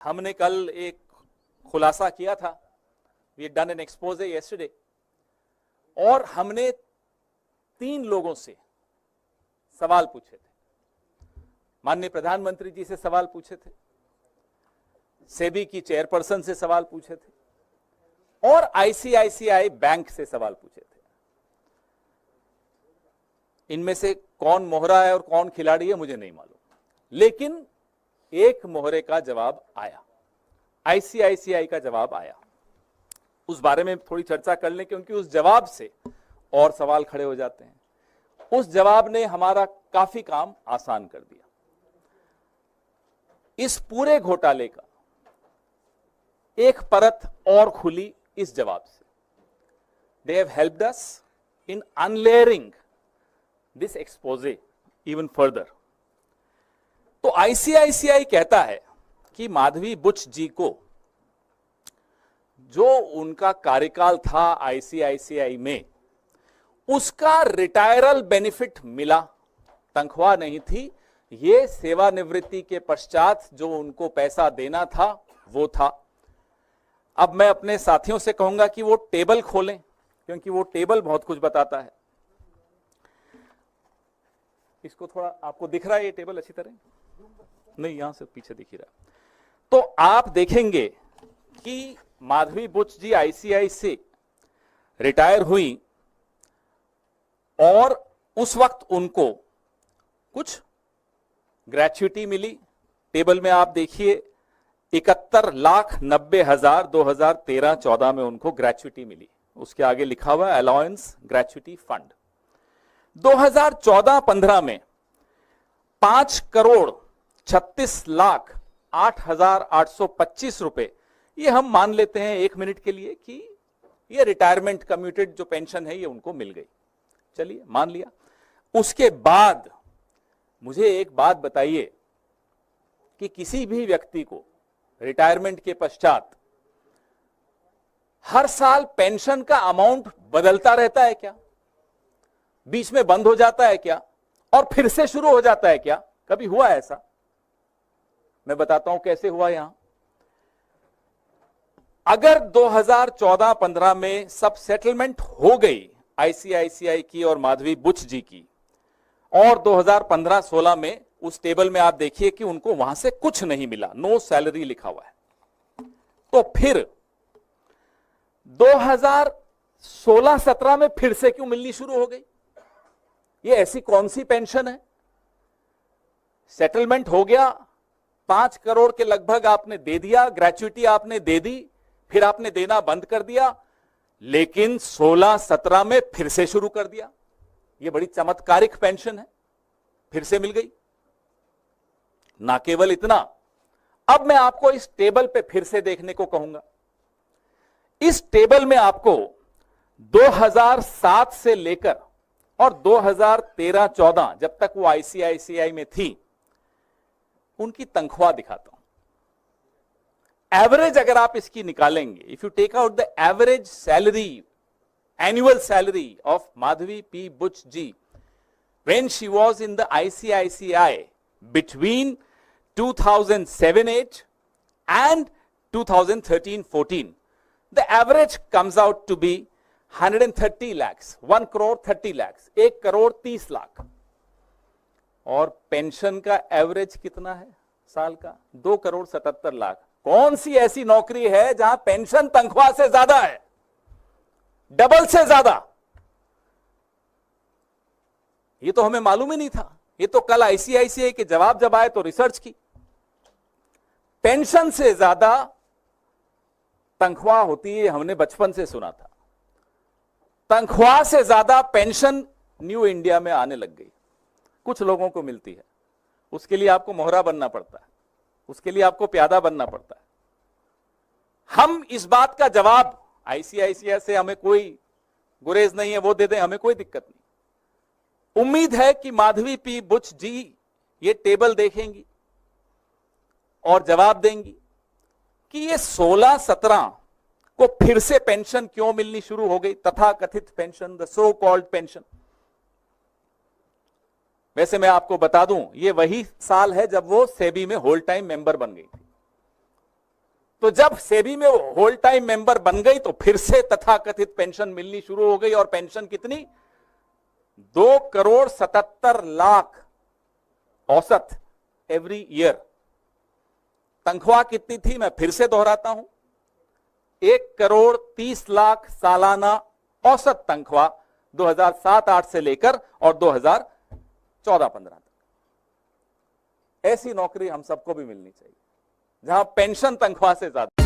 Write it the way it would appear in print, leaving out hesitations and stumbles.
हमने कल एक खुलासा किया था, we done an expose yesterday, और हमने 3 लोगों से सवाल पूछे थे। माननीय प्रधानमंत्री जी से सवाल पूछे थे, सेबी की चेयरपर्सन से सवाल पूछे थे, और आईसीआईसीआई बैंक से सवाल पूछे थे। इनमें से कौन मोहरा है और कौन खिलाड़ी है मुझे नहीं मालूम, लेकिन एक मोहरे का जवाब आया, आईसीआईसीआई का जवाब आया। उस बारे में थोड़ी चर्चा कर लें, क्योंकि उस जवाब से और सवाल खड़े हो जाते हैं। उस जवाब ने हमारा काफी काम आसान कर दिया। इस पूरे घोटाले का एक परत और खुली इस जवाब से। They have helped us in unlayering this expose even further. तो आईसीआईसीआई कहता है कि माधवी बुच जी को जो उनका कार्यकाल था आईसीआईसीआई में, उसका रिटायरल बेनिफिट मिला, तनख्वाह नहीं थी। ये सेवानिवृत्ति के पश्चात जो उनको पैसा देना था वो था। अब मैं अपने साथियों से कहूंगा कि वो टेबल खोलें, क्योंकि वो टेबल बहुत कुछ बताता है। इसको थोड़ा आपको दिख रहा है ये टेबल अच्छी तरह? नहीं, यहां से पीछे दिख ही रहा। तो आप देखेंगे कि माधवी बुच जी आईसीआई से रिटायर हुई और उस वक्त उनको कुछ ग्रेच्युटी मिली। टेबल में आप देखिए 71,90,000 2013-14 में उनको ग्रेच्युटी मिली। उसके आगे लिखा हुआ है अलाउंस ग्रेच्युटी फंड। 2014-15 में 5,36,08,825 रुपए, ये हम मान लेते हैं 1 मिनट के लिए कि ये रिटायरमेंट कम्यूटेड जो पेंशन है ये उनको मिल गई। चलिए मान लिया। उसके बाद मुझे एक बात बताइए कि किसी भी व्यक्ति को रिटायरमेंट के पश्चात हर साल पेंशन का अमाउंट बदलता रहता है क्या? बीच में बंद हो जाता है क्या और फिर से शुरू हो जाता है क्या? कभी हुआ ऐसा? मैं बताता हूं कैसे हुआ। यहां अगर 2014-15 में सब सेटलमेंट हो गई आईसीआईसीआई की और माधवी बुच जी की, और 2015-16 में उस टेबल में आप देखिए कि उनको वहां से कुछ नहीं मिला, नो सैलरी लिखा हुआ है, तो फिर 2016-17 में फिर से क्यों मिलनी शुरू हो गई? ये ऐसी कौन सी पेंशन है? सेटलमेंट हो गया, 5 करोड़ के लगभग आपने दे दिया, ग्रेच्युटी आपने दे दी, फिर आपने देना बंद कर दिया, लेकिन 16-17 में फिर से शुरू कर दिया। ये बड़ी चमत्कारिक पेंशन है, फिर से मिल गई। ना केवल इतना, अब मैं आपको इस टेबल पे फिर से देखने को कहूंगा। इस टेबल में आपको 2007 से लेकर और 2013-14 जब तक वो आईसीआईसीआई में थी, उनकी तनख्वाह दिखाता हूं। एवरेज अगर आप इसकी निकालेंगे, if you take out the average salary, annual salary of Madhavi P. Buch ji when she was in the ICICI between 2007-8 and 2013-14, the average comes out to be 130 lakhs, 1 crore 30 lakhs, 1 crore 30 lakh. और pension का average कितना है साल का? 2 करोड़ 77 लाख। कौन सी ऐसी नौकरी है जहां पेंशन तनख्वाह से ज्यादा है, डबल से ज्यादा? ये तो हमें मालूम ही नहीं था। ये तो कल आईसीआईसीआई के जवाब जब आए तो रिसर्च की। पेंशन से ज्यादा तनख्वाह होती है, हमने बचपन से सुना था। तनख्वाह से ज्यादा पेंशन न्यू इंडिया में आने लग गई। कुछ लोगों को मिलती है, उसके लिए आपको मोहरा बनना पड़ता है, उसके लिए आपको प्यादा बनना पड़ता है। हम इस बात का जवाब, आईसीआईसीआई से हमें कोई गुरेज नहीं है, वो दे दें, हमें कोई दिक्कत नहीं। उम्मीद है कि माधवी पी बुच जी ये टेबल देखेंगी और जवाब देंगी कि ये 16-17 को फिर से पेंशन क्यों मिलनी शुरू हो गई, तथा कथित pension, the so called pension. वैसे मैं आपको बता दूं, ये वही साल है जब वो सेबी में होल टाइम मेंबर बन गई थी। तो जब सेबी में होल टाइम मेंबर बन गई तो फिर से तथाकथित पेंशन मिलनी शुरू हो गई। और पेंशन कितनी? 2,77,00,000 औसत एवरी ईयर। तनख्वाह कितनी थी? मैं फिर से दोहराता हूं, 1,30,00,000 सालाना औसत तनख्वाह 2007-8 से लेकर और 2014-15 तक। ऐसी नौकरी हम सबको भी मिलनी चाहिए जहां पेंशन तनख्वाह से ज्यादा।